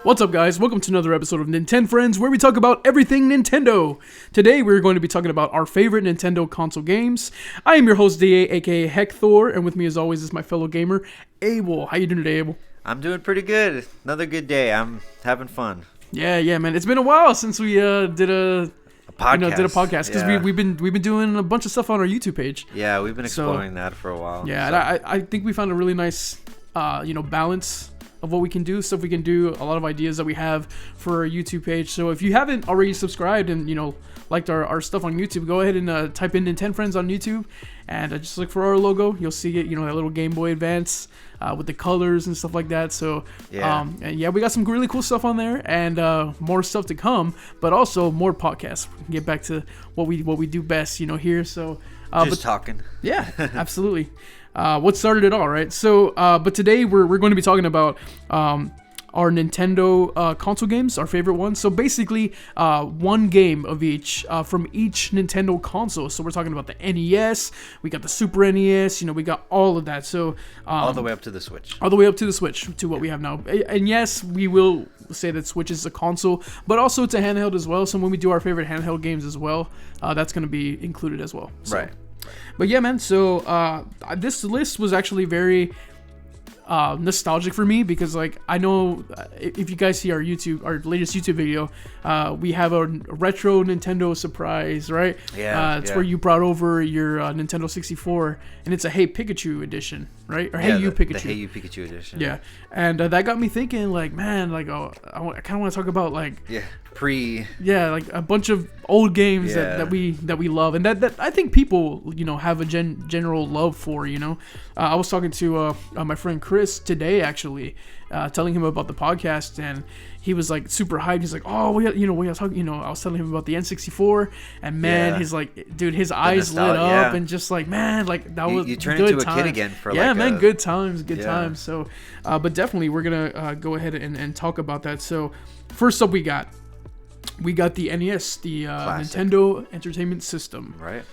What's up, guys? Welcome to another episode of Nintendo Friends, where we talk about everything Nintendo. Today, we're going to be talking about our favorite Nintendo console games. I am your host, DA, aka Hector, and with me, as always, is my fellow gamer, Abel. How you doing today, Abel? I'm doing pretty good. Another good day. I'm having fun. Yeah, man. It's been a while since we did a podcast because we've been doing a bunch of stuff on our YouTube page. Yeah, we've been exploring that for a while. Yeah, so. And I think we found a really nice balance of what we can do, stuff we can do, a lot of ideas that we have for our YouTube page. So if you haven't already subscribed and liked our stuff on YouTube, go ahead and type in Nintendo Friends on YouTube and just look for our logo. You'll see it, that little Game Boy Advance with the colors and stuff like that. So we got some really cool stuff on there and more stuff to come, but also more podcasts. We can get back to what we do best, here. So talking. Yeah, absolutely. What started it all, right? So, but today we're going to be talking about our Nintendo console games, our favorite ones. So basically, one game of each from each Nintendo console. So we're talking about the NES, we got the Super NES, we got all of that. So all the way up to the Switch. All the way up to the Switch, to what we have now. And yes, we will say that Switch is a console, but also it's a handheld as well. So when we do our favorite handheld games as well, that's going to be included as well. So. Right. But yeah, man, so this list was actually very nostalgic for me because, I know if you guys see our latest YouTube video, we have a retro Nintendo surprise, right? It's where you brought over your Nintendo 64, and it's a Hey Pikachu edition, right? Or Hey You Pikachu. The Hey You Pikachu edition. Yeah, and that got me thinking, I kind of want to talk about, a bunch of old games that we love and that I think people have a general love for. I was talking to my friend Chris today, actually, telling him about the podcast, and he was super hyped. He's like, oh, we are talking. I was telling him about the N64, and man, he's like, dude, his eyes lit up, and just that was you turn good into time. A kid again for good times. So, but definitely we're gonna go ahead and talk about that. So, first up, we got the NES, the Nintendo Entertainment System. Right.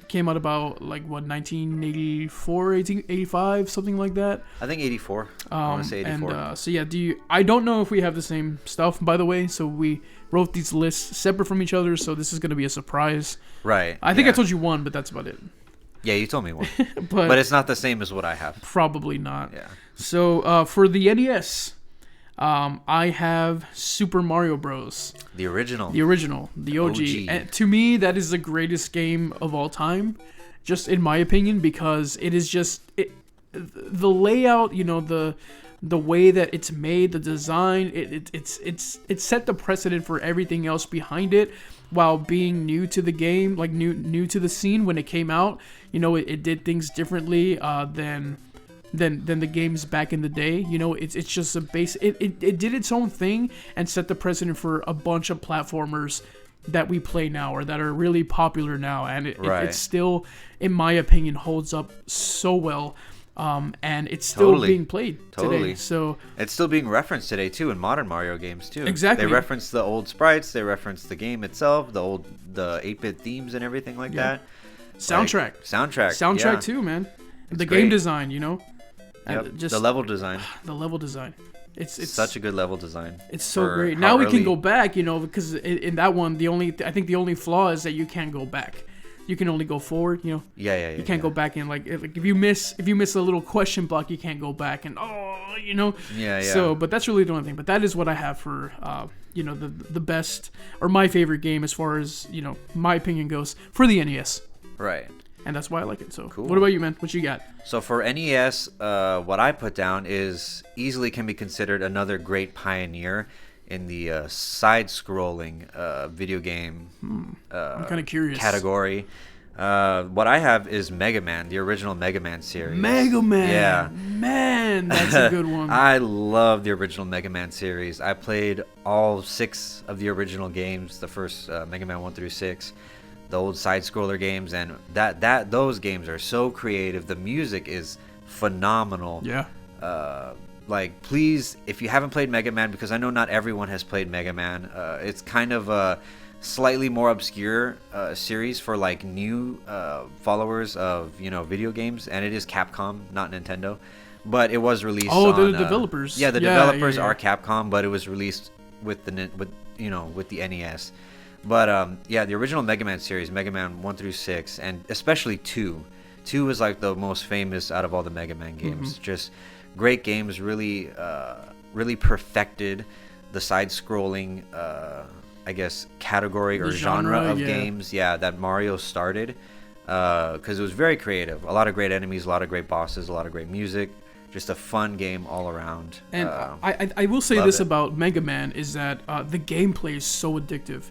Came out about 1984, 1885, something like that. I think 84. I want to say 84. And I don't know if we have the same stuff, by the way. So we wrote these lists separate from each other. So this is going to be a surprise. Right. I think I told you one, but that's about it. Yeah, you told me one. but it's not the same as what I have. Probably not. Yeah. So for the NES, I have Super Mario Bros. The original, the OG. And to me, that is the greatest game of all time, just in my opinion, because it is just the layout, the way that it's made, the design, it's set the precedent for everything else behind it, while being new to the game, new to the scene when it came out. It did things differently than the games back in the day. It's just a base. It did its own thing and set the precedent for a bunch of platformers that we play now or that are really popular now, and it still, in my opinion, holds up so well. And it's still being played today. So it's still being referenced today too in modern Mario games too. Exactly. They reference the old sprites. They reference the game itself, the 8-bit themes and everything like that. Soundtrack too, man. The game design, Yep. The level design. It's such a good level design. It's so great. Now we can go back, because in that one, I think the only flaw is that you can't go back. You can only go forward, You can't go back in, if you miss a little question block, you can't go back and Yeah. So, but that's really the only thing. But that is what I have for the best or my favorite game as far as my opinion goes for the NES. Right. And that's why I like it. So, cool. What about you, man? What you got? So for NES, what I put down is easily can be considered another great pioneer in the side-scrolling video game I'm kind of curious. category. What I have is Mega Man, the original Mega Man series. Mega Man! Yeah. Man, that's a good one. I love the original Mega Man series. I played all 6 of the original games, the first Mega Man 1 through 6. The old side-scroller games, and those games are so creative. The music is phenomenal. Yeah. Please, if you haven't played Mega Man, because I know not everyone has played Mega Man, it's kind of a slightly more obscure series for new followers of video games, and it is Capcom, not Nintendo. but it was released. Oh, on, the developers. Yeah, the developers are Capcom, but it was released with the NES. But yeah, the original Mega Man series, Mega Man 1 through 6, and especially 2. 2 is like the most famous out of all the Mega Man games. Just great games, really perfected the side-scrolling, I guess, category or genre of games. Yeah, that Mario started, because it was very creative. A lot of great enemies, a lot of great bosses, a lot of great music. Just a fun game all around. And I will say this about Mega Man is that the gameplay is so addictive.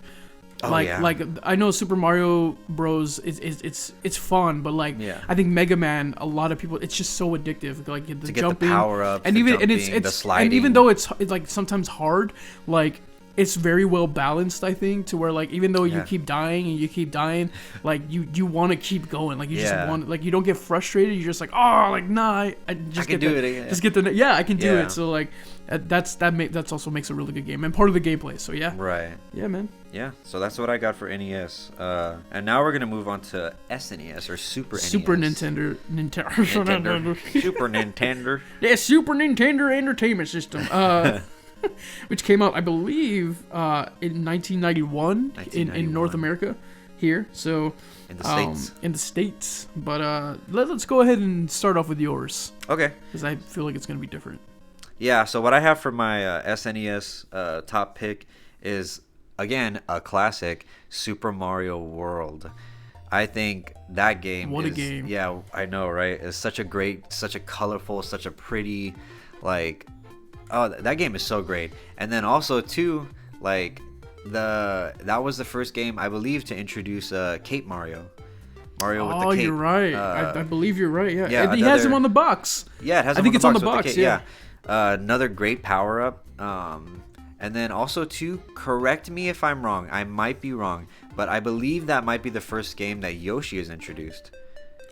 Like I know Super Mario Bros. It's fun, but I think Mega Man, a lot of people, it's just so addictive. Like the to jumping, get the power up, and even jumping, it's the sliding. and even though it's like sometimes hard, like it's very well balanced. I think to where like even though you keep dying and you keep dying, like you want to keep going. Like you just want, like you don't get frustrated. You're just like, oh, like nah, I just can do it again. Just get the I can do it. So like that's also makes a really good game and part of the gameplay. So yeah, right, yeah, man. Yeah, so that's what I got for NES. And now we're gonna move on to SNES or Super NES. Super Nintendo. Super Nintendo. Yeah, Super Nintendo Entertainment System. Which came out, I believe, in 1991 in North America, here. So in the States. In the States. But let's go ahead and start off with yours. Okay. Because I feel like it's gonna be different. Yeah. So what I have for my SNES top pick is, again, a classic, Super Mario World. I think that game What a game. Yeah, I know, right? It's such a great, such a colorful, such a pretty, like, oh, that game is so great. And then also, too, like, that was the first game, I believe, to introduce Cape Mario. Mario with the cape. Oh, you're right. I believe you're right, yeah. He has him on the box. Yeah, it has him I think it's on the box, yeah. Another great power-up. And then also, too, correct me if I'm wrong. I might be wrong. But I believe that might be the first game that Yoshi is introduced.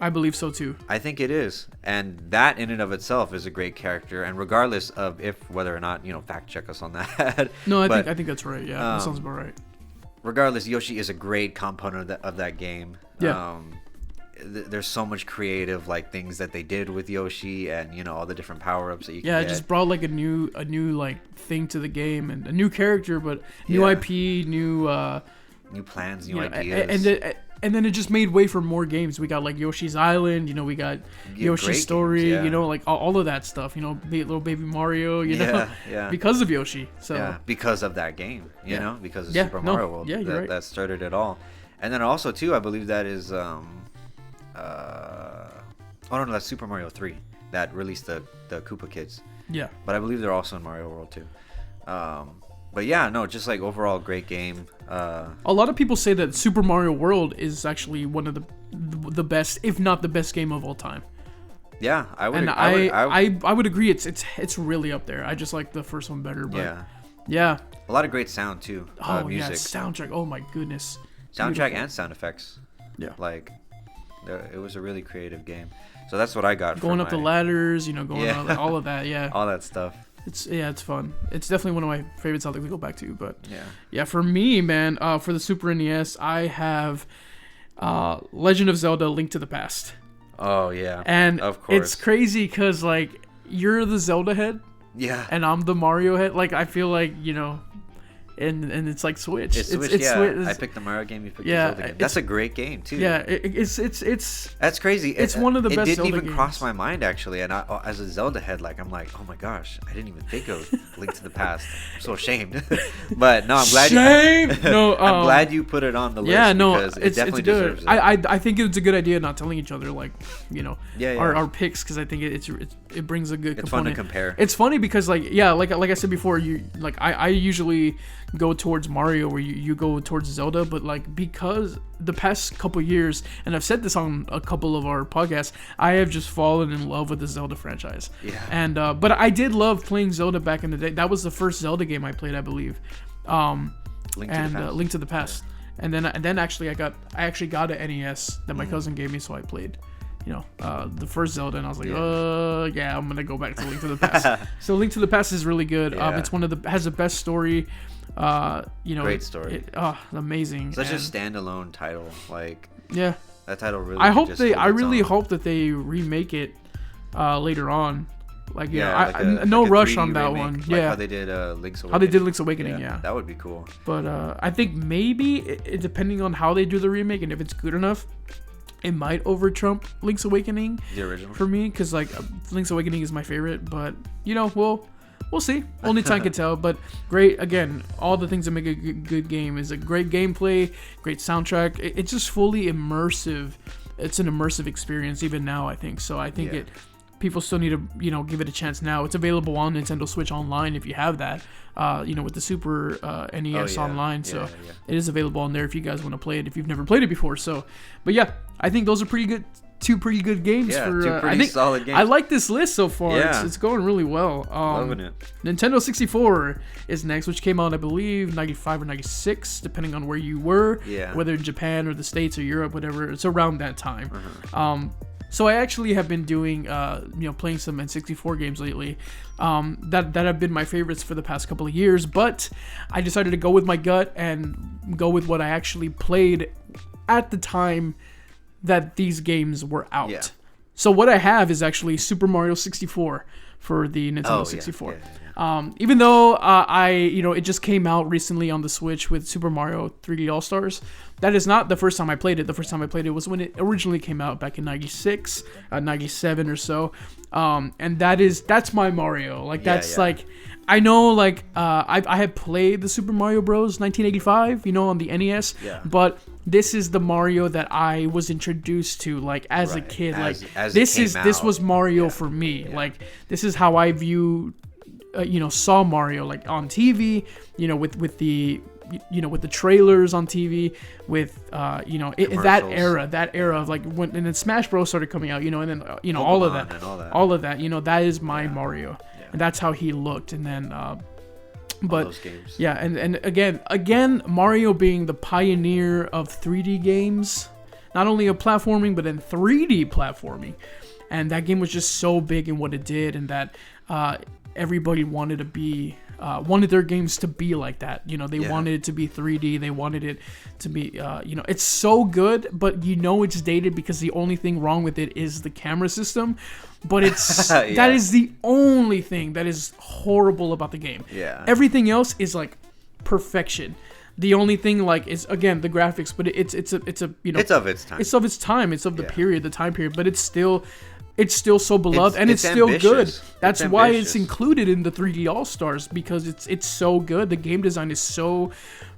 I believe so, too. I think it is. And that in and of itself is a great character. And regardless of whether or not, fact check us on that. No, I think that's right. Yeah, that sounds about right. Regardless, Yoshi is a great component of that game. Yeah. There's so much creative things that they did with Yoshi, and all the different power-ups that you can get. Yeah, it just brought a new thing to the game, and a new character, but new IP, new plans, new ideas. And then it just made way for more games. We got Yoshi's Island, we got Yoshi's Story, games, all of that stuff, little baby Mario, because of Yoshi. So because of that game, because of Super Mario World, right. That started it all. And then also too, I believe that is that's Super Mario 3 that released the Koopa Kids. Yeah. But I believe they're also in Mario World too. But yeah, no, just overall great game. A lot of people say that Super Mario World is actually one of the best, if not the best game of all time. Yeah, I would. And I would agree. It's really up there. I just like the first one better. But yeah. A lot of great sound too. Music. Yeah, soundtrack. Oh my goodness. Soundtrack and sound effects. Yeah. It was a really creative game. So that's what I got. Going up the ladders, going up, all of that. Yeah. All that stuff. It's fun. It's definitely one of my favorite Zelda to go back to. But yeah, for me, man, for the Super NES, I have Legend of Zelda: Link to the Past. Oh yeah, and of course, it's crazy because you're the Zelda head, and I'm the Mario head. I feel like and it's switch. It's switch. I picked the Mario game. You picked the Zelda game. That's a great game too. Yeah, it's that's crazy. It's one of the best. It didn't Zelda even games. cross my mind actually. And I, as a Zelda head, I'm like, oh my gosh, I didn't even think of Link to the Past. I'm so ashamed. But no, I'm glad. No, I'm glad you put it on the list. Yeah, no, because it definitely good. deserves it. I think it's a good idea not telling each other our picks, because I think it brings a good. It's component. fun to compare. It's funny because like I said before, I usually go towards Mario where you go towards Zelda, but because the past couple years, and I've said this on a couple of our podcasts, I have just fallen in love with the Zelda franchise. Yeah. And but I did love playing Zelda back in the day. That was the first Zelda game I played, I believe. Link to the Past. And then actually I actually got an NES that my cousin gave me, so I played the first Zelda, and I was like, I'm gonna go back to Link to the Past. So Link to the Past is really good. It's has the best story. Great story. Amazing. Such a standalone title. That title really. I really hope that they remake it later on. Like, you Yeah, know, no like a rush 3D on that remake, one. like Yeah, how they did Link's Awakening. how they did Link's Awakening. Yeah, that would be cool. but I think maybe depending on how they do the remake and if it's good enough, it might over trump Link's Awakening, the original, for me, because like Link's Awakening is my favorite. But you know, we'll see. Only time can tell. But great, again, all the things that make a good game is a great gameplay, great soundtrack. It's just fully immersive. It's an immersive experience even now, I think. So I think people still need to, you know, give it a chance now. It's available on Nintendo Switch Online if you have that, you know, with the Super NES Online. So it is available on there if you guys want to play it if you've never played it before. So, but yeah, I think those are two pretty good games. Yeah, for, two pretty solid games. I like this list so far. Yeah. It's going really well. Loving it. Nintendo 64 is next, which came out, I believe, 95 or 96, depending on where you were. Yeah. Whether in Japan or the States or Europe, whatever. It's around that time. So I actually have been doing, you know, playing some N64 games lately that have been my favorites for the past couple of years. But I decided to go with my gut and go with what I actually played at the time that these games were out. Yeah. So what I have is actually Super Mario 64 for the Nintendo 64. Even though it just came out recently on the Switch with Super Mario 3D All Stars. That is not the first time I played it. The first time I played it was when it originally came out back in 96, 97 or so. And that's my Mario. Like, that's like, I know, like, I have played the Super Mario Bros. 1985, you know, on the NES. Yeah. But this is the Mario that I was introduced to, like, as a kid. As this was Mario for me. Yeah. Like, this is how I view, saw Mario, like, on TV, you know, with the with the trailers on TV, with that era of like when, and then Smash Bros started coming out, you know, and then Pokemon all of that, you know, that is my Mario, and that's how he looked, and then but those games. Yeah, and again Mario being the pioneer of 3D games, not only of platforming but in 3D platforming, and that game was just so big in what it did, and that everybody wanted to be wanted their games to be like that. You know, they wanted it to be 3D. They wanted it to be, it's so good, but you know it's dated because the only thing wrong with it is the camera system. But it's that is the only thing that is horrible about the game. Yeah. Everything else is like perfection. The only thing like is again the graphics, but it's of its time. It's of its time. It's of the period, the time period. But it's still so beloved, and it's still good. That's why it's included in the 3D All Stars, because it's so good. The game design is so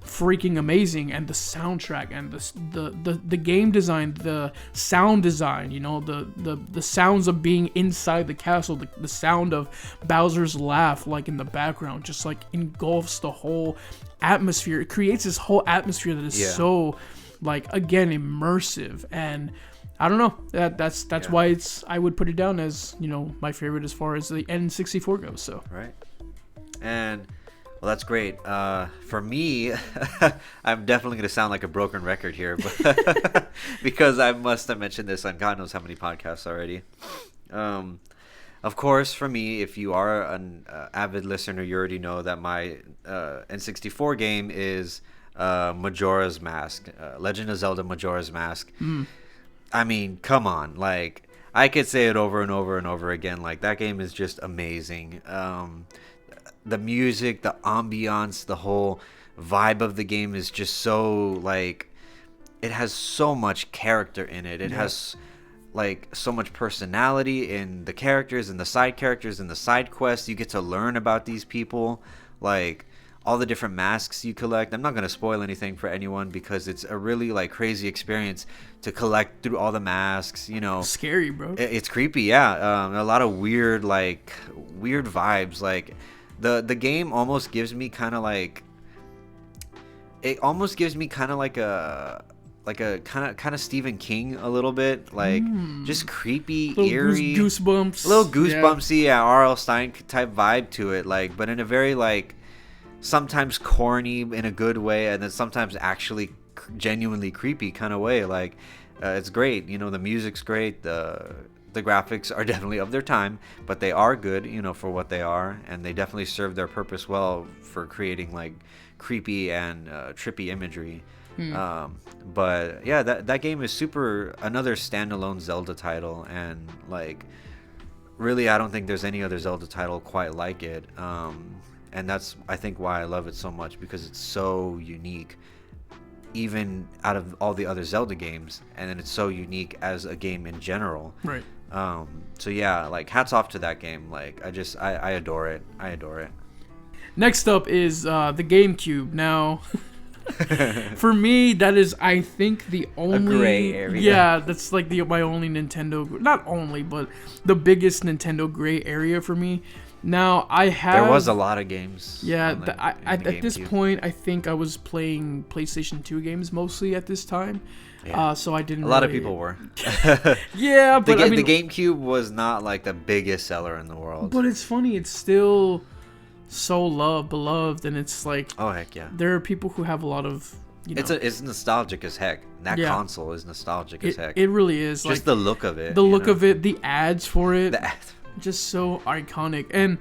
freaking amazing, and the soundtrack and the game design, the sound design, you know, the sounds of being inside the castle, the sound of Bowser's laugh like in the background just like engulfs the whole atmosphere. It creates this whole atmosphere that is so like, again, immersive, and I don't know. That's why I would put it down as, you know, my favorite as far as the N64 goes. So right, and well, that's great. For me, I'm definitely going to sound like a broken record here, but because I must have mentioned this on God knows how many podcasts already. Of course, for me, if you are an avid listener, you already know that my N64 game is Majora's Mask, Legend of Zelda Majora's Mask. I mean, come on, like, I could say it over and over and over again. Like, that game is just amazing. The music, the ambiance, the whole vibe of the game is just so, like, it has so much character in it. It has, like, so much personality in the characters and the side characters and the side quests. You get to learn about these people, like, all the different masks you collect. I'm not going to spoil anything for anyone because it's a really like crazy experience to collect through all the masks, you know. Scary, bro. It's creepy, yeah. A lot of weird vibes. Like the game almost gives me kind of like a kind of Stephen King a little bit, like just creepy, eerie, goosebumps, R.L. Stein type vibe to it, like, but in a very like sometimes corny in a good way, and then sometimes actually genuinely creepy kind of way. Like it's great, you know, the music's great, the graphics are definitely of their time, but they are good, you know, for what they are, and they definitely serve their purpose well for creating like creepy and trippy imagery. But yeah, that game is another standalone Zelda title, and like really, I don't think there's any other Zelda title quite like it. And that's, I think, why I love it so much, because it's so unique, even out of all the other Zelda games, and then it's so unique as a game in general. Right. So yeah, like, hats off to that game. Like, I adore it. I adore it. Next up is the GameCube. Now, for me, that is, I think, the only gray area. Yeah, that's like my only Nintendo. Not only, but the biggest Nintendo gray area for me. Now, I have. There was a lot of games. Yeah, at this GameCube. point, I think I was playing PlayStation 2 games mostly at this time. Yeah. So I didn't. A lot of really- people were. Yeah, but I mean, the GameCube was not like the biggest seller in the world. but it's funny. It's still so beloved, and it's like Oh heck yeah! there are people who have a lot of. You know, It's nostalgic as heck. That Yeah. console is nostalgic as heck. it really is. Just Like the look of it. the you look know? of it, the ads for it, The- just so iconic.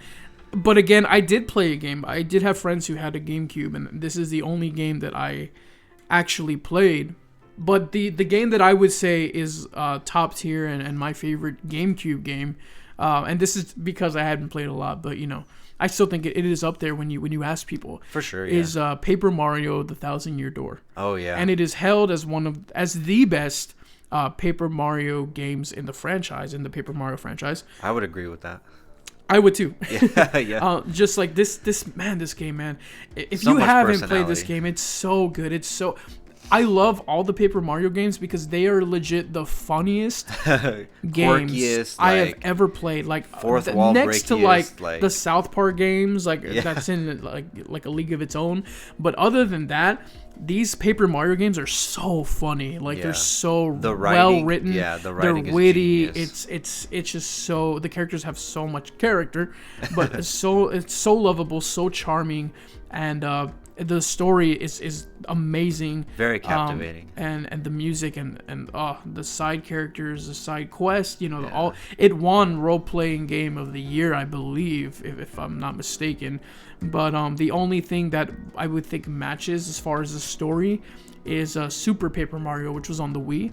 But again, I did play a game. I did have friends who had a GameCube, and this is the only game that I actually played. But the game that I would say is top tier and my favorite GameCube game, and this is because I hadn't played a lot, but I still think it is up there when you ask people. For sure, yeah. Is Paper Mario: The Thousand Year Door, Oh yeah. and it is held as as the best Paper Mario games in the franchise, in the Paper Mario franchise. I would agree with that. I would too. Yeah, yeah. Just like this game, man. If So you much haven't played this personality. game, it's so good. I love all the Paper Mario games because they are legit the funniest games Quirkiest, I have like, ever played. Like fourth wall next to breakiest, like the South Park games, like Yeah. that's in like a league of its own. But other than that, these Paper Mario games are so funny. Like Yeah. they're so The writing- well written. yeah, the writing They're is witty. genius. It's just so, the characters have so much character, but it's so lovable, so charming, and the story is amazing. Very captivating. And the music and the side characters, the side quest, all it won role playing game of the year, I believe, if I'm not mistaken. But the only thing that I would think matches as far as the story is Super Paper Mario, which was on the Wii.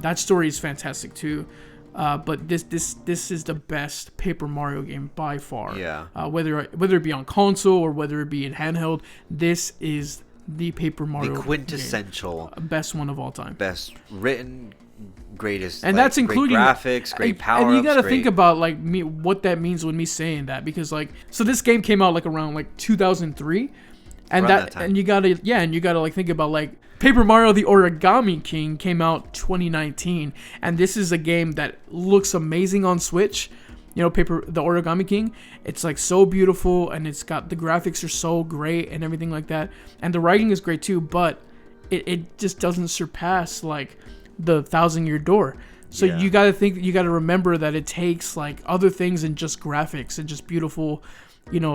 That story is fantastic too. But this is the best Paper Mario game by far. Yeah. Whether it be on console or whether it be in handheld, this is the Paper Mario The quintessential game. Best one of all time. best written, greatest, And like, that's including great graphics, great power. And you gotta think about like me, what that means when me saying that, because like, so this game came out like around like 2003, and Around that time. and you gotta like think about like Paper Mario: The Origami King came out 2019, and this is a game that looks amazing on Switch. The Origami King, it's like so beautiful, and it's got, the graphics are so great and everything like that, and the writing is great too, but it just doesn't surpass like the Thousand Year Door. So Yeah. you gotta remember that it takes like other things than just graphics and just beautiful,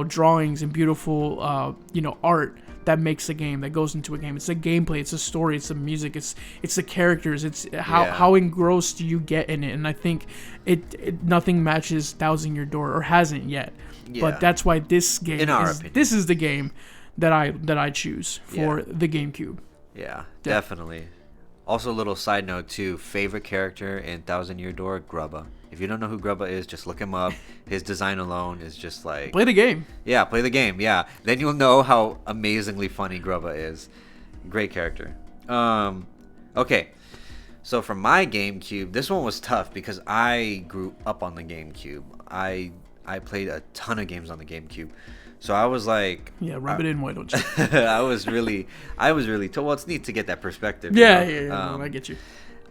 drawings and beautiful, art that makes a game, that goes into a game. It's the gameplay, it's the story, it's the music, it's the characters, it's how engrossed you get in it. And I think it nothing matches Thousand Year Door, or hasn't yet. Yeah. But that's why this game In our opinion. this is the game that I choose for Yeah. the GameCube. Yeah, definitely. Also, a little side note too. Favorite character in Thousand Year Door, Grubba. If you don't know who Grubba is, just look him up. His design alone is just like... Play the game. Yeah, play the game. Yeah, then you'll know how amazingly funny Grubba is. Great character. Okay, so for my GameCube, this one was tough because I grew up on the GameCube. I played a ton of games on the GameCube. So I was like... Yeah, rub it in, why don't you? I was really well, it's neat to get that perspective. Yeah, I get you.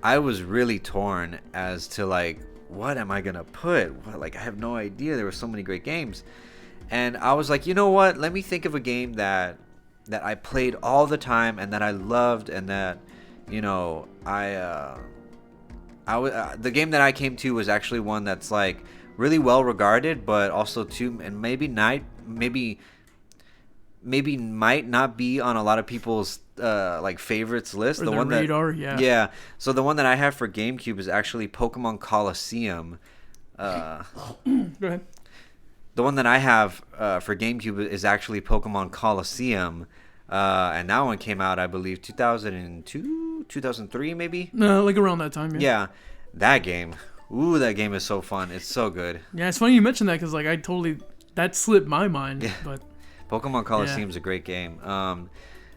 I was really torn as to like, what am I gonna put? Like, I have no idea. There were so many great games, and I was like, you know what? Let me think of a game that I played all the time and that I loved, and that the game that I came to was actually one that's like really well regarded, but also too, and maybe might not be on a lot of people's like favorites list. Or The the one radar, that yeah. So the one that I have for GameCube is actually Pokemon Colosseum. Go ahead. The one that I have for GameCube is actually Pokemon Colosseum, and that one came out, I believe, 2002, 2003 maybe. No, like around that time. Yeah. Yeah, that game Ooh, that game is so fun. It's so good. Yeah, it's funny you mentioned that because like that slipped my mind. Yeah. But Pokemon Coliseum is a great game.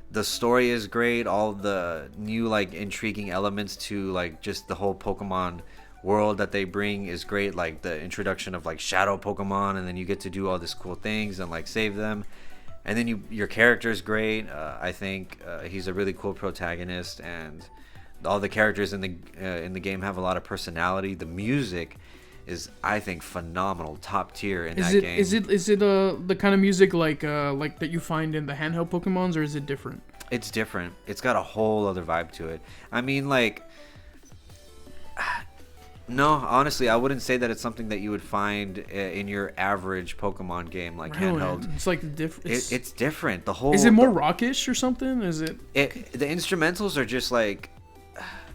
The story is great. All the new like intriguing elements to like just the whole Pokemon world that they bring is great. Like the introduction of like shadow Pokemon, and then you get to do all these cool things and like save them. And then your character is great. I think he's a really cool protagonist, and all the characters in the game have a lot of personality. The music is, I think, phenomenal, top tier in that game. Is it the kind of music like that you find in the handheld Pokemons, or is it different? It's different. It's got a whole other vibe to it. I mean, like, no, honestly, I wouldn't say that it's something that you would find in your average Pokemon game, like handheld. It's like different. It's different. The whole. Is it more rockish or something? Is it? The instrumentals are just like,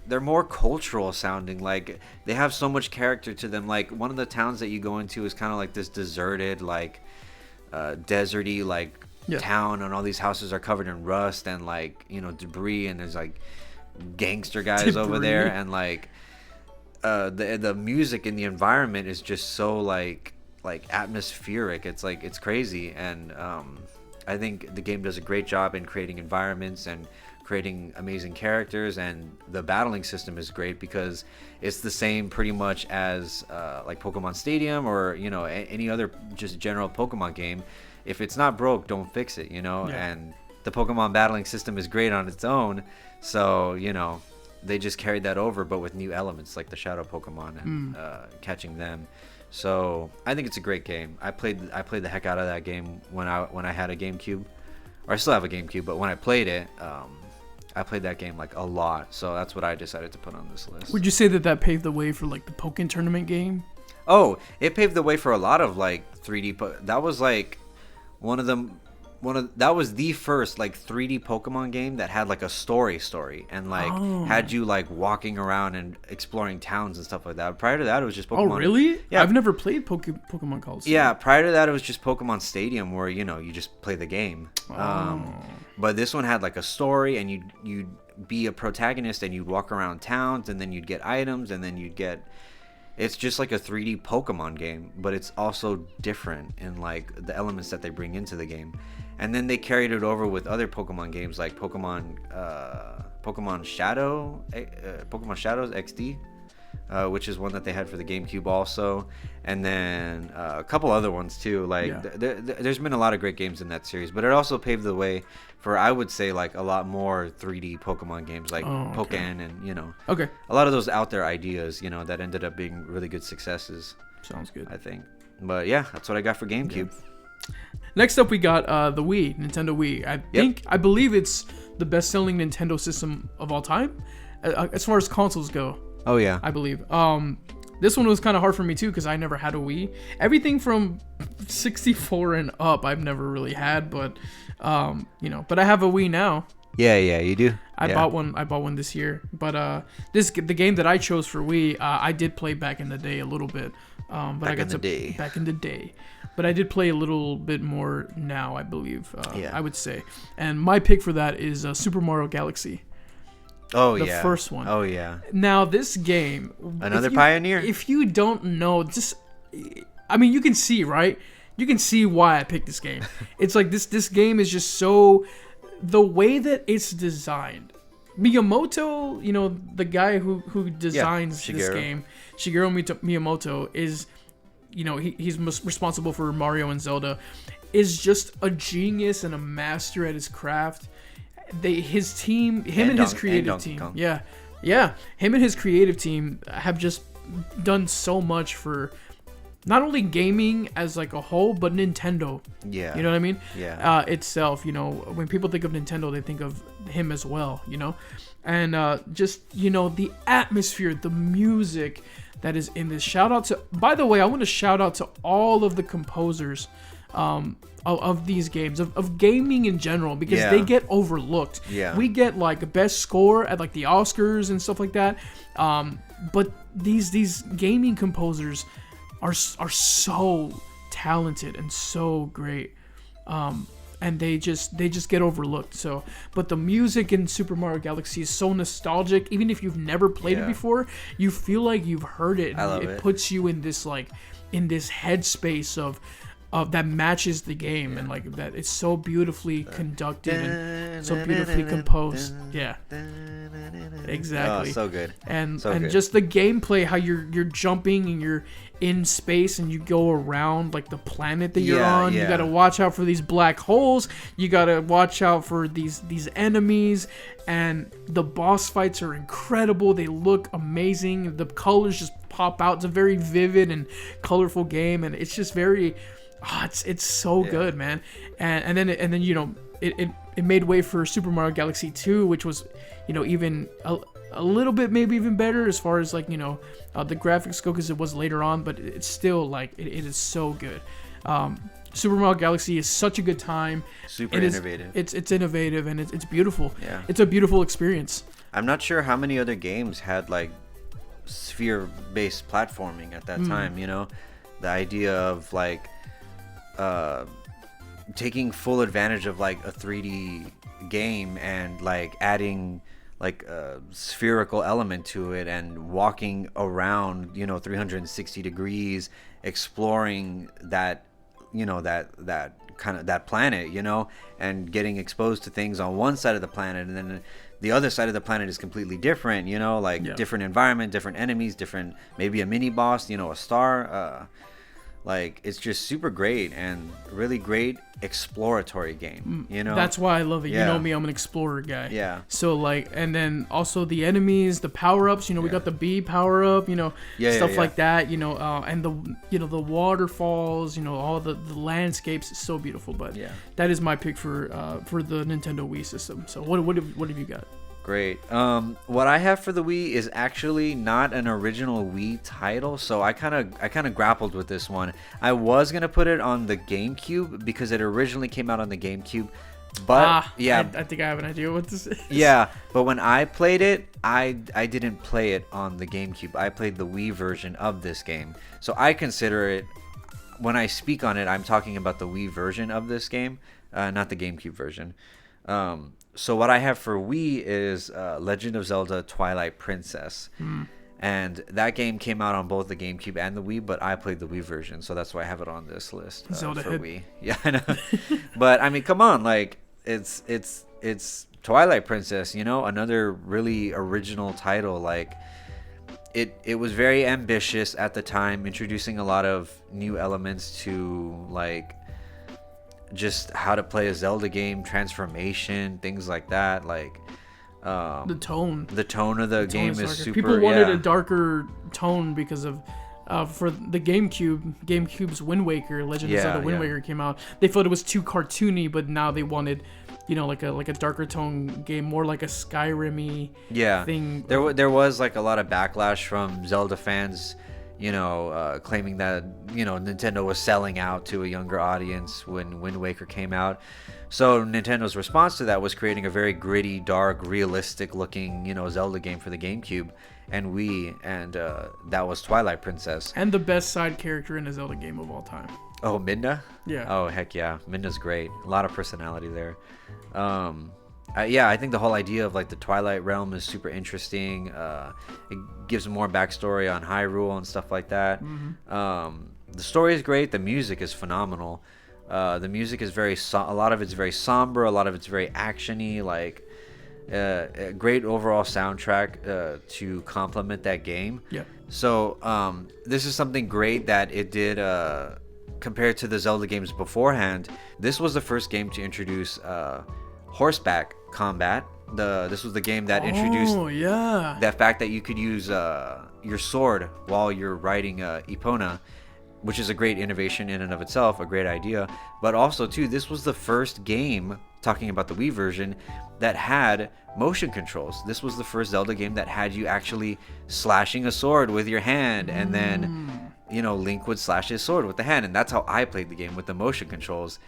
they're more cultural sounding. Like they have so much character to them. Like one of the towns that you go into is kind of like this deserted, like deserty, like town, and all these houses are covered in rust and like debris, and there's like gangster guys over there, and like the music in the environment is just so like atmospheric. It's like it's crazy, and I think the game does a great job in creating environments and creating amazing characters, and the battling system is great because it's the same pretty much as like Pokemon Stadium or any other just general Pokemon game. If it's not broke, don't fix it, and the Pokemon battling system is great on its own, so they just carried that over, but with new elements like the shadow Pokemon and catching them. So I think it's a great game. I played the heck out of that game when I had a GameCube, or I still have a GameCube, but when I played it, I played that game like a lot. So that's what I decided to put on this list. Would you say that paved the way for like the Pokken tournament game? Oh, it paved the way for a lot of like 3D. That was like that was the first like 3D Pokemon game that had like a story and like had you like walking around and exploring towns and stuff like that. Prior to that, it was just Pokemon. Oh, really? Yeah, I've never played Pokemon Coliseum. Yeah, prior to that, it was just Pokemon Stadium where you just play the game. But this one had like a story, and you'd be a protagonist, and you'd walk around towns, and then you'd get items, and then you'd get. It's just like a 3D Pokemon game, but it's also different in like the elements that they bring into the game. And then they carried it over with other Pokemon games like Pokemon Shadows XD, which is one that they had for the GameCube also, and then a couple other ones too. Like there's been a lot of great games in that series, but it also paved the way for, I would say, like a lot more 3D Pokemon games like Pokken and a lot of those out there ideas that ended up being really good successes. Sounds good, I think. But yeah, that's what I got for GameCube. Yeah. Next up, we got the Wii, Nintendo Wii. I believe it's the best-selling Nintendo system of all time, as far as consoles go. Oh yeah, I believe. This one was kind of hard for me too because I never had a Wii. Everything from 64 and up, I've never really had, but but I have a Wii now. Yeah, you do. I bought one this year, but the game that I chose for Wii, I did play back in the day a little bit. Back in the day. But I did play a little bit more now, I believe. I would say. And my pick for that is Super Mario Galaxy. Oh, the first one. Oh, yeah. Now, this game... Another pioneer? If you don't know, you can see, right? You can see why I picked this game. It's like this game is just so... The way that it's designed. Miyamoto, the guy who designs this game, Shigeru Miyamoto, is... he's responsible for Mario and Zelda, is just a genius and a master at his craft. His team, him and his creative team, him and his creative team have just done so much for not only gaming as like a whole, but Nintendo. Yeah, you know what I mean? Yeah. Itself, when people think of Nintendo, they think of him as well. And just the atmosphere, the music that is in this. By the way, I want to shout out to all of the composers of these games, of gaming in general, because they get overlooked. Yeah. We get like best score at like the Oscars and stuff like that. But these gaming composers are so talented and so great. and they just get overlooked. So, but the music in Super Mario Galaxy is so nostalgic. Even if you've never played it before, you feel like you've heard it. I love it puts you in this headspace of that matches the game, and like that it's so beautifully conducted and so beautifully composed. Yeah, exactly. Oh, so good. And just the gameplay, how you're jumping and you're in space and you go around like the planet that you're on. You gotta watch out for these black holes. You gotta watch out for these enemies. And the boss fights are incredible. They look amazing. The colors just pop out. It's a very vivid and colorful game, and it's just very. It's so good, man. And then it made way for Super Mario Galaxy 2, which was, even a little bit maybe even better as far as like, the graphics go, because it was later on, but it's still like it is so good. Super Mario Galaxy is such a good time. Super innovative. It's innovative, and it's beautiful. Yeah. It's a beautiful experience. I'm not sure how many other games had like sphere-based platforming at that time, the idea of like taking full advantage of like a 3D game and like adding like a spherical element to it and walking around 360 degrees, exploring that that kind of that planet, and getting exposed to things on one side of the planet, and then the other side of the planet is completely different, different environment, different enemies, different, maybe a mini boss, a star. Like, it's just super great and really great exploratory game, That's why I love it. You know me, I'm an explorer guy. Yeah. So, like, and then also the enemies, the power-ups, we got the bee power-up, stuff like that, and the waterfalls, all the landscapes. It's so beautiful, but that is my pick for the Nintendo Wii system. So what have you got? Great. What I have for the Wii is actually not an original Wii title, so I kind of grappled with this one. I was gonna put it on the GameCube because it originally came out on the GameCube, but I think I have an idea what this is. Yeah, but when I played it, I didn't play it on the GameCube. I played the Wii version of this game, so I consider it. When I speak on it, I'm talking about the Wii version of this game, not the GameCube version. So what I have for Wii is Legend of Zelda Twilight Princess. And that game came out on both the GameCube and the Wii, but I played the Wii version, so that's why I have it on this list for Wii. Yeah, I know. But I mean, come on, like it's Twilight Princess, another really original title. Like it was very ambitious at the time, introducing a lot of new elements to like just how to play a Zelda game, transformation, things like that. Like the tone of the game is super. People wanted a darker tone because of for the GameCube's Wind Waker, Legend of Zelda Wind Waker came out. They felt it was too cartoony, but now they wanted like a darker tone game, more like a Skyrim-y thing. There was like a lot of backlash from Zelda fans, claiming that Nintendo was selling out to a younger audience when Wind Waker came out. So Nintendo's response to that was creating a very gritty, dark, realistic looking Zelda game for the GameCube and Wii, and that was Twilight Princess. And the best side character in a Zelda game of all time. Oh, Midna? Yeah. Oh, heck yeah. Midna's great. A lot of personality there. I think the whole idea of like the Twilight Realm is super interesting. It gives more backstory on Hyrule and stuff like that. The story is great. The music is phenomenal. The music is a lot of it's very somber. A lot of it's very actiony. Like a great overall soundtrack to complement that game. Yeah. So this is something great that it did. Compared to the Zelda games beforehand, this was the first game to introduce horseback combat. This was the game that introduced that fact that you could use your sword while you're riding Epona, which is a great innovation in and of itself, a great idea. But also too, this was the first game, talking about the Wii version, that had motion controls. This was the first Zelda game that had you actually slashing a sword with your hand, and then Link would slash his sword with the hand, and that's how I played the game, with the motion controls.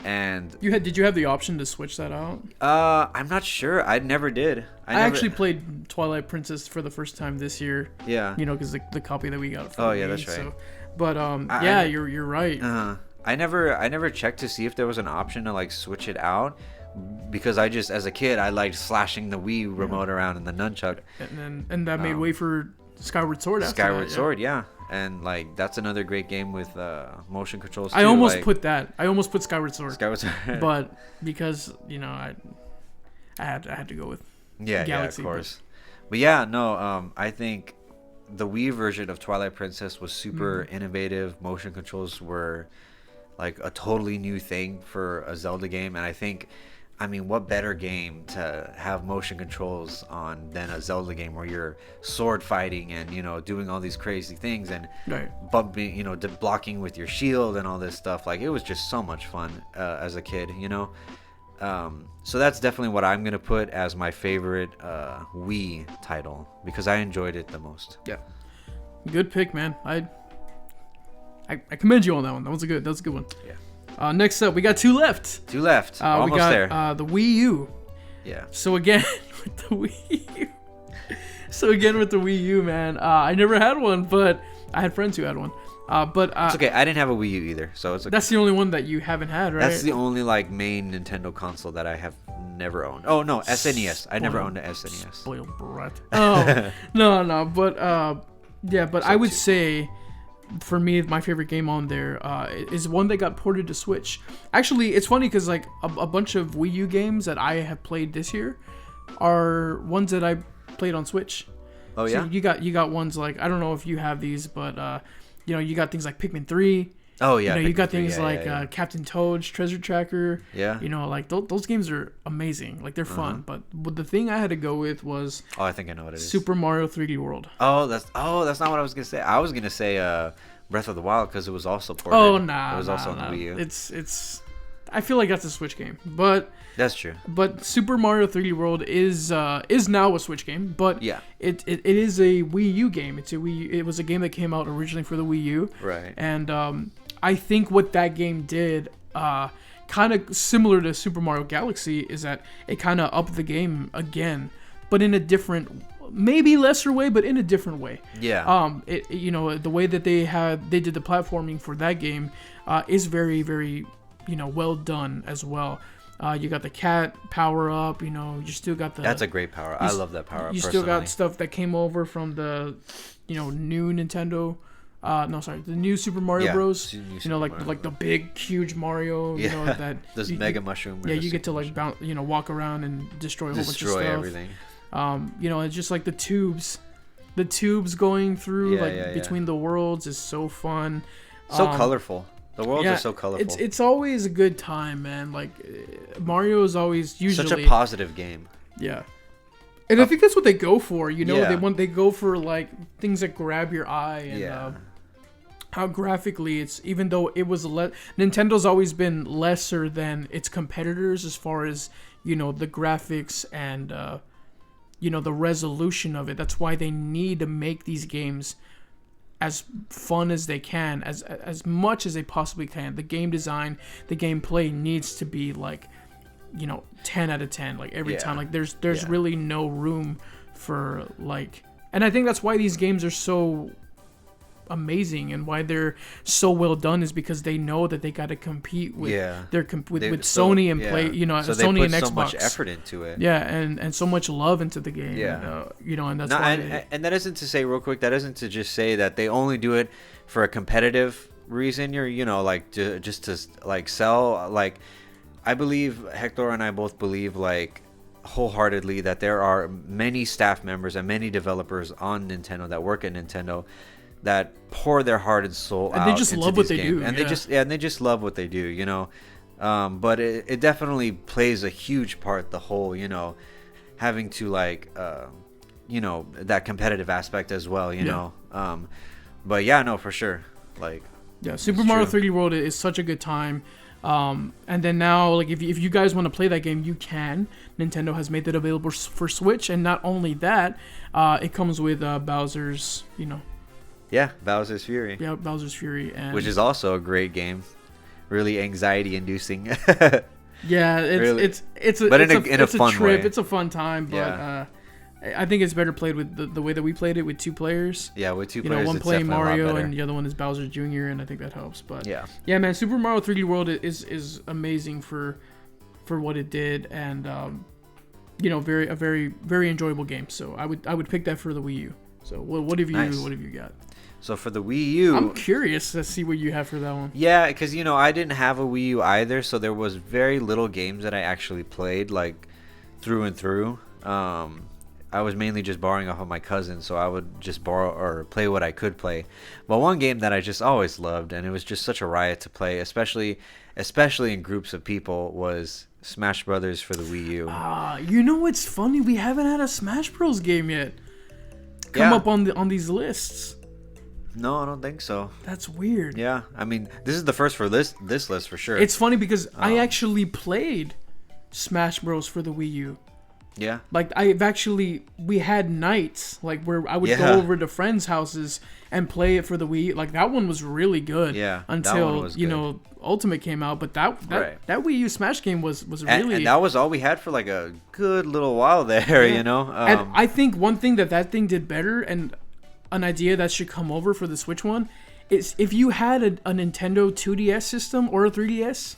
And did you have the option to switch that out? I'm not sure. I never did. I actually played Twilight Princess for the first time this year. Yeah. Because the copy that we got. That's right. So, but you're right. I never checked to see if there was an option to like switch it out, because I just, as a kid, I liked slashing the Wii remote around in the nunchuck. And that made way for Skyward Sword after Skyward that, Sword, yeah. And like that's another great game with motion controls too. I almost like, put that. I almost put Skyward Sword. But because, you know, I had to go with Galaxy, yeah, of course. But yeah, no, I think the Wii version of Twilight Princess was super innovative. Motion controls were like a totally new thing for a Zelda game, and I mean, what better game to have motion controls on than a Zelda game where you're sword fighting and, you know, doing all these crazy things and bumping, you know, blocking with your shield and all this stuff. Like, it was just so much fun as a kid, you know. So that's definitely what I'm gonna put as my favorite Wii title, because I enjoyed it the most. Yeah, good pick, man. I commend you on that one. That was a good one. Yeah. Next up, we got two left. Almost we got, there. The Wii U. Yeah. So again with the Wii U, man. I never had one, but I had friends who had one. But it's okay. I didn't have a Wii U either, so it's okay. That's the only one that you haven't had, right? That's the only like main Nintendo console that I have never owned. Oh no, SNES. I never owned an SNES. Spoiled brat. Oh no, but yeah, but I would say, for me, my favorite game on there is one that got ported to Switch. Actually, it's funny because like a bunch of Wii U games that I have played this year are ones that I played on Switch. Oh yeah. So you got ones like, I don't know if you have these, but you know, you got things like Pikmin 3. Oh yeah. You know, you got things 3, like Captain Toad's Treasure Tracker. Yeah. You know, like those games are amazing. Like, they're fun. But the thing I had to go with was, oh, I think I know what it is. Super Mario 3D World. Oh, that's not what I was gonna say. I was gonna say Breath of the Wild, because it was also ported. Oh nah. It was also on the Wii U. It's. I feel like that's a Switch game, but that's true. But Super Mario 3D World is now a Switch game, but yeah, it is a Wii U game. It was a game that came out originally for the Wii U, right? And I think what that game did, kind of similar to Super Mario Galaxy, is that it kind of upped the game again, but in a different, maybe lesser way, but in a different way. Yeah. You know, the way that they did the platforming for that game is very, very, you know, well done as well. You got the cat power up. You know, you still got the. That's a great power. I love that power up. You still got stuff that came over from the, you know, new Nintendo. The new Super Mario Bros. You know, like the big, huge Mario. You know that. Those mega mushroom. Yeah, you get to like bounce, you know, walk around and destroy a whole bunch of stuff. Everything. You know, it's just like the tubes going through between the worlds is so fun. So colorful. The worlds are so colorful. It's always a good time, man. Like, Mario is always usually such a positive game. Yeah, and I think that's what they go for. You know, they go for like things that grab your eye, and how graphically it's. Even though it was Nintendo's always been lesser than its competitors as far as, you know, the graphics and you know, the resolution of it. That's why they need to make these games as fun as they can, as much as they possibly can. The game design, the gameplay needs to be like, you know, 10 out of 10, like every time. Like there's really no room for like, and I think that's why these games are so amazing and why they're so well done, is because they know that they got to compete with with Sony and play, you know, so Sony and Xbox. So much effort into it. Yeah, and so much love into the game. Yeah, you know, and that's why. And that isn't to say, real quick, that isn't to just say that they only do it for a competitive reason. You're, you know, like just to like sell. Like, I believe Hector and I both believe like wholeheartedly that there are many staff members and many developers on Nintendo that work at Nintendo that pour their heart and soul out. And they just love what they do. And they just love what they do, you know. But it definitely plays a huge part, the whole, you know, having to like, you know, that competitive aspect as well, you know. But yeah, no, for sure. Like, yeah, Super Mario 3D World is such a good time. And then now, like, if you guys want to play that game, you can. Nintendo has made that available for Switch, and not only that, it comes with Bowser's, you know. Yeah, Bowser's Fury. Yeah, Bowser's Fury, and which is also a great game, really anxiety-inducing. Yeah, it's a fun trip. Way. It's a fun time, but I think it's better played with the way that we played it with 2 players. Yeah, with 2 You players, know, one it's playing definitely a lot Mario better. and the other one is Bowser Jr. and I think that helps. But Yeah. yeah, man, Super Mario 3D World is amazing for what it did, and you know, very enjoyable game. So I would pick that for the Wii U. So what have you got? So for the Wii U, I'm curious to see what you have for that one. yeah, because you know I didn't have a Wii U either, so there was very little games that I actually played like through and through. I was mainly just borrowing off of my cousin, so I would just borrow or play what I could play. But one game that I just always loved, and it was just such a riot to play, especially in groups of people, was Smash Brothers for the Wii U. You know what's funny? We haven't had a Smash Bros. Game yet come Yeah. up on these lists. No, I don't think so. That's weird. Yeah, I mean, this is the first for this list for sure. It's funny because I actually played Smash Bros. For the Wii U. Yeah. Like we had nights like where I would Yeah. go over to friends' houses and play it for the Wii. Like that one was really good. Yeah, that one Until was you good. know Ultimate came out, but that Right. that Wii U Smash game was And, really. and that was all we had for like a good little while there, Yeah. you know. And I think one thing that thing did better, and an idea that should come over for the Switch one, is if you had a Nintendo 2DS system or a 3DS,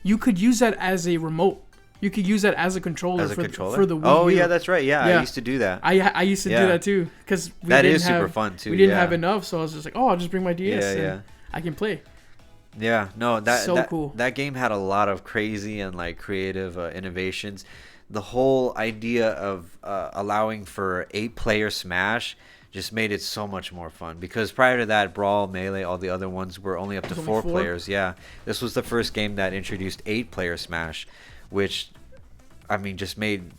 you could use that as a remote. You could use that as a controller, for the Wii Oh U. yeah, that's right. Yeah, Yeah. I used to do that. I used to Yeah. do that too because That is super fun, too, We didn't yeah. have enough, so I was just like, oh, I'll just bring my DS Yeah, and yeah. I can play. Yeah, no, that cool. That game had a lot of crazy and like creative innovations. The whole idea of allowing for 8-player Smash just made it so much more fun, because prior to that, Brawl, Melee, all the other ones were only up to Only 4 4? players. Yeah, this was the first game that introduced 8-player Smash, which I mean just made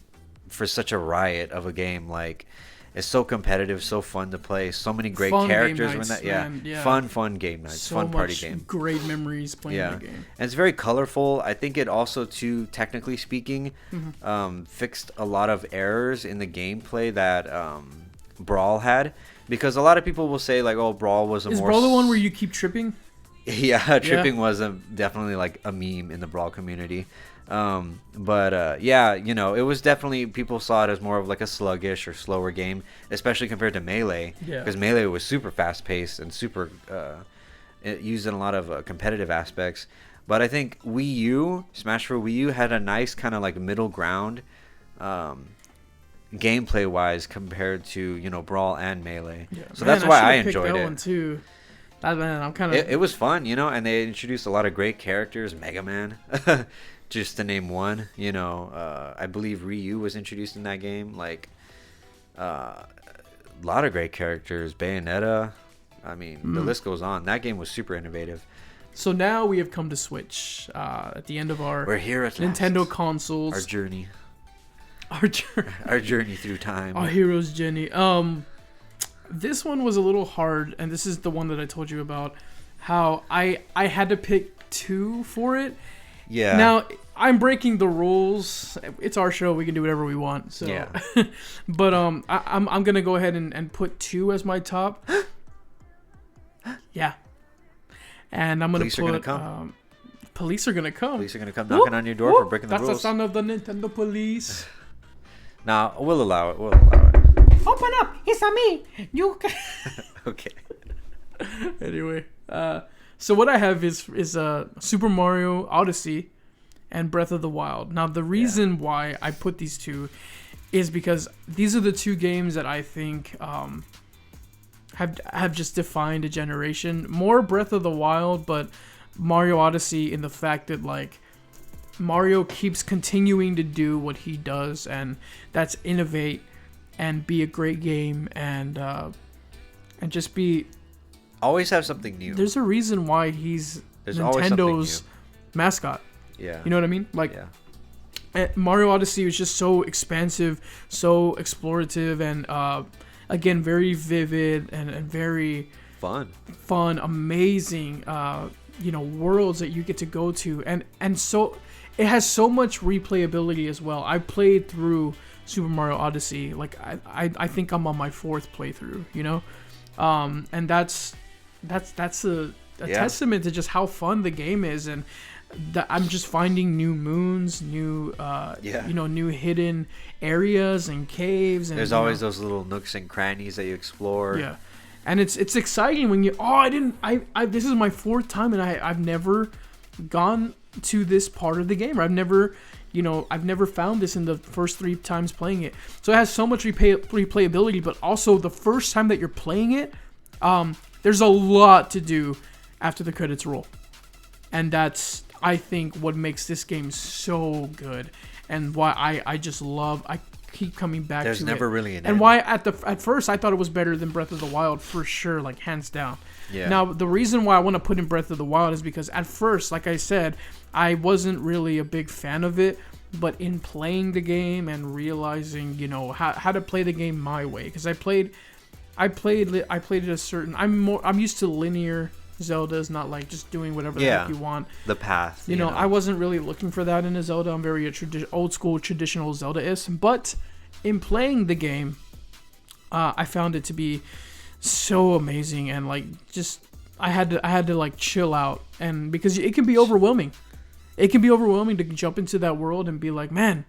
for such a riot of a game. Like, it's so competitive, so fun to play, so many great Fun game characters nights, when that man, yeah. fun game nights, So fun party much game. great memories playing Yeah, that game. and it's very colorful. I think it also, too, technically speaking, fixed a lot of errors in the gameplay that Brawl had, because a lot of people will say like, oh, Brawl was a Is more Brawl the one where you keep tripping? yeah, tripping was definitely like a meme in the Brawl community. But yeah, you know, it was definitely, people saw it as more of like a sluggish or slower game, especially compared to Melee, Yeah. because Melee was super fast paced and super it used in a lot of competitive aspects. But I think Wii U, Smash for Wii U, had a nice kind of like middle ground, gameplay wise, compared to, you know, Brawl and Melee. Yeah. So Man, that's why I should've picked enjoyed that it. one too. Man, I'm kind of. It was fun, you know, and they introduced a lot of great characters. Mega Man, just to name one. You know, I believe Ryu was introduced in that game. Like, a lot of great characters. Bayonetta. I mean, the list goes on. That game was super innovative. So now we have come to Switch. At the end of our We're here at last. Nintendo consoles. Our journey. Our Journey through time. Our hero's journey. This one was a little hard, and this is the one that I told you about. How I had to pick 2 for it. Yeah. Now I'm breaking the rules. It's our show. We can do whatever we want. So. Yeah. But I'm gonna go ahead and put 2 as my top. Yeah. And I'm gonna Police put. are gonna come. Police are gonna come. Police are gonna come knocking on your door for breaking the That's rules. the sound of the Nintendo police. Nah, we'll allow it. We'll allow it. Open up! It's a me. You can. Okay. Anyway, so what I have is Super Mario Odyssey and Breath of the Wild. Now the reason why I put these 2 is because these are the 2 games that I think have just defined a generation. More Breath of the Wild, but Mario Odyssey in the fact that like Mario keeps continuing to do what he does, and that's innovate and be a great game, and just be. Always have something new. There's a reason why he's There's always something Nintendo's mascot. Yeah. You know what I mean? Like, Yeah. Mario Odyssey was just so expansive, so explorative, and again, very vivid and very Fun. amazing, worlds that you get to go to. And so it has so much replayability as well. I played through Super Mario Odyssey. Like, I think I'm on my 4th playthrough, you know? And that's a testament to just how fun the game is. And I'm just finding new moons, new new hidden areas and caves. And there's always those little nooks and crannies that you explore. Yeah, and it's exciting when you. This is my 4th time, and I've never gone to this part of the game. I've never found this in the first 3 times playing it. So it has so much replayability, but also the first time that you're playing it, there's a lot to do after the credits roll. And that's, I think, what makes this game so good, and why I keep coming back to it. There's never really an end. And why at first I thought it was better than Breath of the Wild for sure, like hands down. Yeah. Now the reason why I want to put in Breath of the Wild is because at first, like I said, I wasn't really a big fan of it, but in playing the game and realizing, how to play the game my way, because I played it a certain. I'm used to linear Zelda's, not like just doing whatever the heck you want. The path. You know, I wasn't really looking for that in a Zelda. I'm very old school traditional Zelda-ist, but in playing the game, I found it to be so amazing, and like just I had to like chill out, and because it can be overwhelming. It can be overwhelming to jump into that world and be like, man,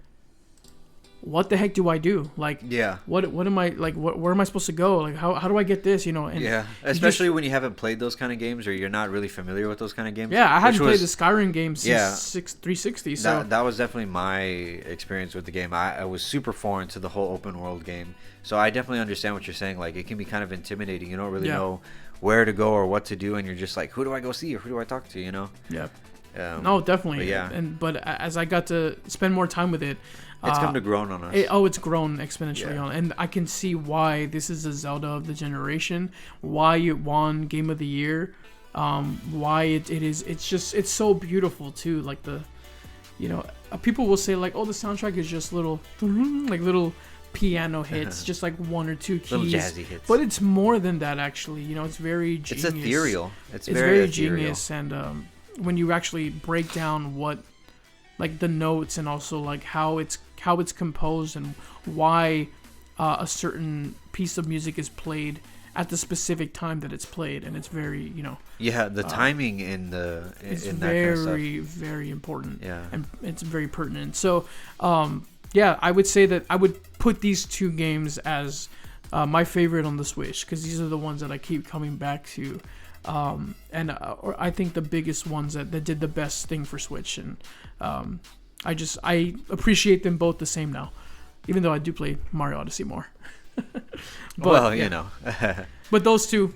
what the heck do I do? Like, what am I like? Where am I supposed to go? Like, how do I get this? And especially when you haven't played those kind of games, or you're not really familiar with those kind of games. Yeah, I hadn't played the Skyrim game since 360. So that was definitely my experience with the game. I was super foreign to the whole open world game, so I definitely understand what you're saying. Like, it can be kind of intimidating. You don't really know where to go or what to do, and you're just like, who do I go see or who do I talk to? Yeah. No, definitely. But as I got to spend more time with it, it's come to grown on us. It's grown exponentially on, and I can see why this is a Zelda of the generation. Why it won Game of the Year. Why it is. It's so beautiful too. Like people will say like, oh, the soundtrack is just little piano hits, just like 1 or 2 keys. Little jazzy hits. But it's more than that, actually. It's very genius. It's ethereal. It's very ethereal. Genius, and when you actually break down what, like the notes, and also like how it's composed, and why a certain piece of music is played at the specific time that it's played, and it's very the timing in that it's kind of very stuff. very important, and it's very pertinent. So I would say that I would put these 2 games as my favorite on the Switch, because these are the ones that I keep coming back to. Or I think the biggest ones that did the best thing for Switch, and I appreciate them both the same now, even though I do play Mario Odyssey more. But those 2,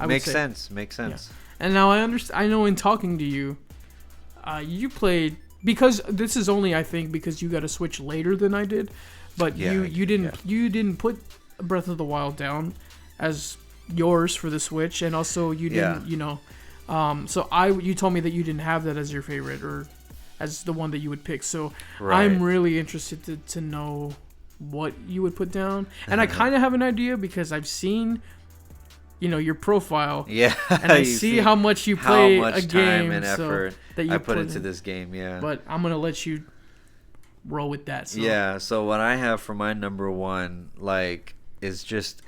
makes sense. Yeah. And now I know in talking to you, you played, because this is only, I think, because you got a Switch later than I did, but you didn't put Breath of the Wild down as yours for the Switch, and also you didn't you told me that you didn't have that as your favorite, or as the one that you would pick, so I'm really interested to know what you would put down, and I kind of have an idea because I've seen your profile, and I see how much you play a game, time and effort that you I put into this game, but I'm gonna let you roll with that. So what I have for my number 1 is just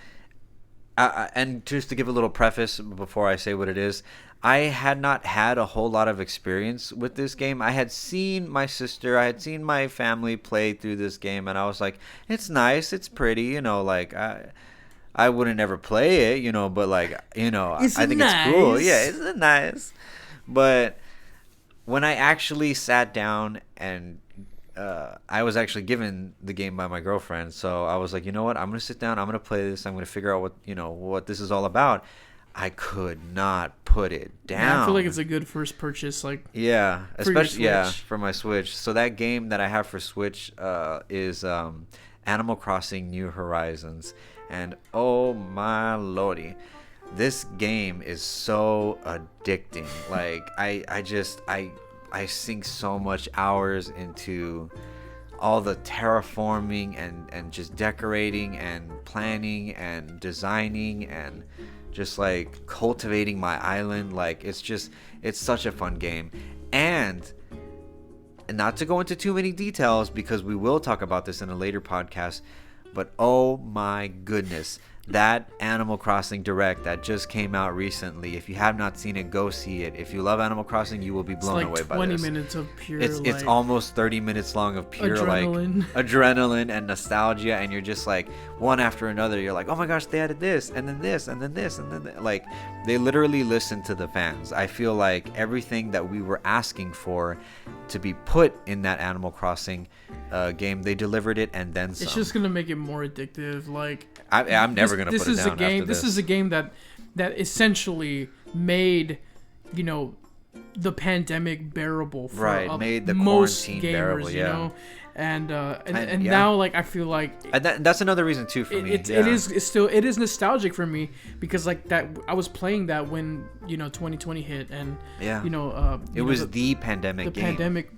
and just to give a little preface before I say what it is, I had not had a whole lot of experience with this game. I had seen my sister, I had seen my family play through this game, and I was like, it's nice, it's pretty, I wouldn't ever play it, but I think it's cool. Yeah, it's nice. But when I actually sat down and I was actually given the game by my girlfriend, so I was like, you know what? I'm gonna sit down. I'm gonna play this. I'm gonna figure out what this is all about. I could not put it down. Yeah, I feel like it's a good first purchase, especially for my Switch. So that game that I have for Switch is Animal Crossing: New Horizons, and oh my lordy, this game is so addicting. Like I sink so much hours into all the terraforming and just decorating and planning and designing and just like cultivating my island. Like it's such a fun game. And not to go into too many details because we will talk about this in a later podcast, but oh my goodness, that Animal Crossing Direct that just came out recently. If you have not seen it, go see it. If you love Animal Crossing, you will be blown away by this. 20 minutes of pure. It's almost 30 minutes long of pure adrenaline. Adrenaline and nostalgia, and you're just like one after another. You're like, oh my gosh, they added this, and then this, and then this, and then like they literally listened to the fans. I feel like everything that we were asking for to be put in that Animal Crossing game, they delivered it and then some. It's just gonna make it more addictive. Like I'm never gonna put it down after this. This is a game that essentially made, the pandemic bearable for made the most quarantine gamers, bearable, you know. And yeah. now, like, I feel like and that's another reason too for me. It is nostalgic for me because like that I was playing that when 2020 hit, and it was the pandemic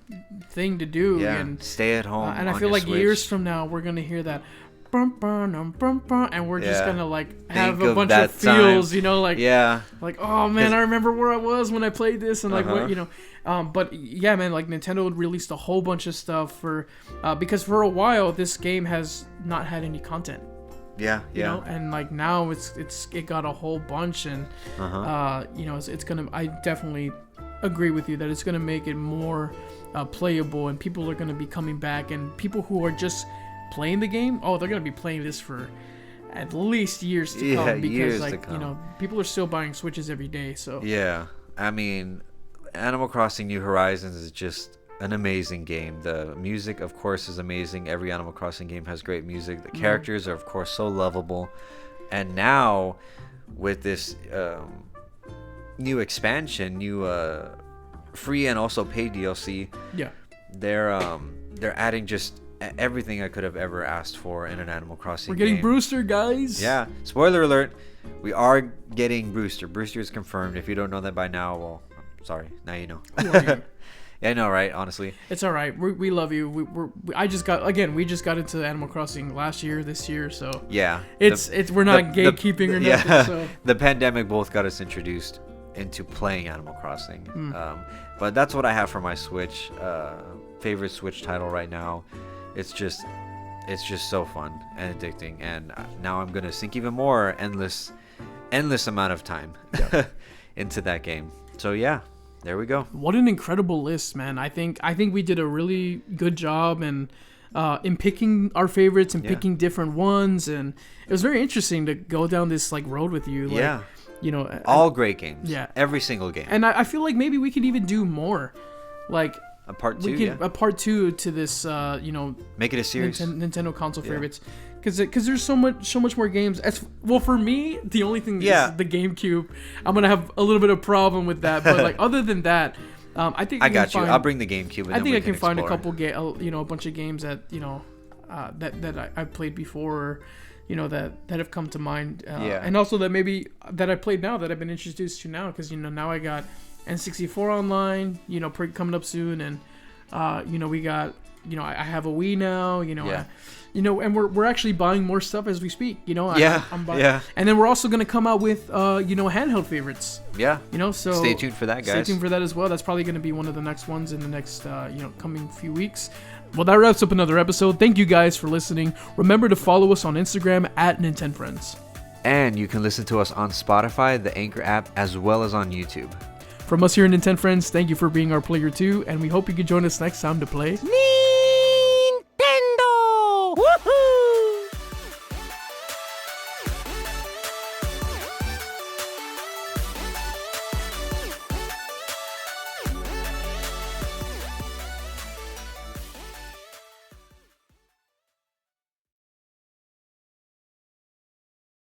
thing to do, and stay at home. And I feel like Switch. years from now we're gonna hear that. And we're just gonna like have a bunch of feels, like, oh man, I remember where I was when I played this, and like but yeah, man, like Nintendo released a whole bunch of stuff for because for a while this game has not had any content. And like now it got a whole bunch, and it's gonna. I definitely agree with you that it's gonna make it more playable, and people are gonna be coming back, and people who are just playing the game, they're gonna be playing this for at least years to come, because people are still buying Switches every day. So I mean, Animal Crossing New Horizons is just an amazing game. The music, of course, is amazing. Every Animal Crossing game has great music. The characters are, of course, so lovable. And now with this new expansion, new free and also paid DLC, they're adding just everything I could have ever asked for in an Animal Crossing game. We're getting Brewster, guys. Yeah. Spoiler alert. We are getting Brewster. Brewster is confirmed. If you don't know that by now, well, I'm sorry. Now you know. Yeah, I know, right? Honestly. It's all right. We love you. We just got into Animal Crossing this year, so yeah. We're not gatekeeping or nothing. Yeah. So. The pandemic both got us introduced into playing Animal Crossing. But that's what I have for my Switch. Favorite Switch title right now. It's just so fun and addicting, and now I'm gonna sink even more endless amount of time into that game. So yeah, there we go. What an incredible list, man! I think we did a really good job in picking our favorites and picking different ones, and it was very interesting to go down this like road with you. Like, all great games. Yeah, every single game. And I feel like maybe we could even do more, like. A part two, a part two to this, make it a series. Nintendo console favorites, because there's so much more games. For me, the only thing is the GameCube. I'm gonna have a little bit of problem with that, but like other than that, I think I got you. I'll bring the GameCube. And I think I can find explore. a couple, a bunch of games that that I've played before, that have come to mind, and also that I played now that I've been introduced to now, because now I got N64 online, coming up soon, and we got, I have a Wii now, and we're actually buying more stuff as we speak, I'm buying, and then we're also gonna come out with handheld favorites, so stay tuned for that, guys. Stay tuned for that as well. That's probably gonna be one of the next ones in the next coming few weeks. Well, that wraps up another episode. Thank you guys for listening. Remember to follow us on Instagram at @NintenFriends. And you can listen to us on Spotify, the Anchor app, as well as on YouTube. From us here in Nintendo Friends, thank you for being our player too, and we hope you can join us next time to play.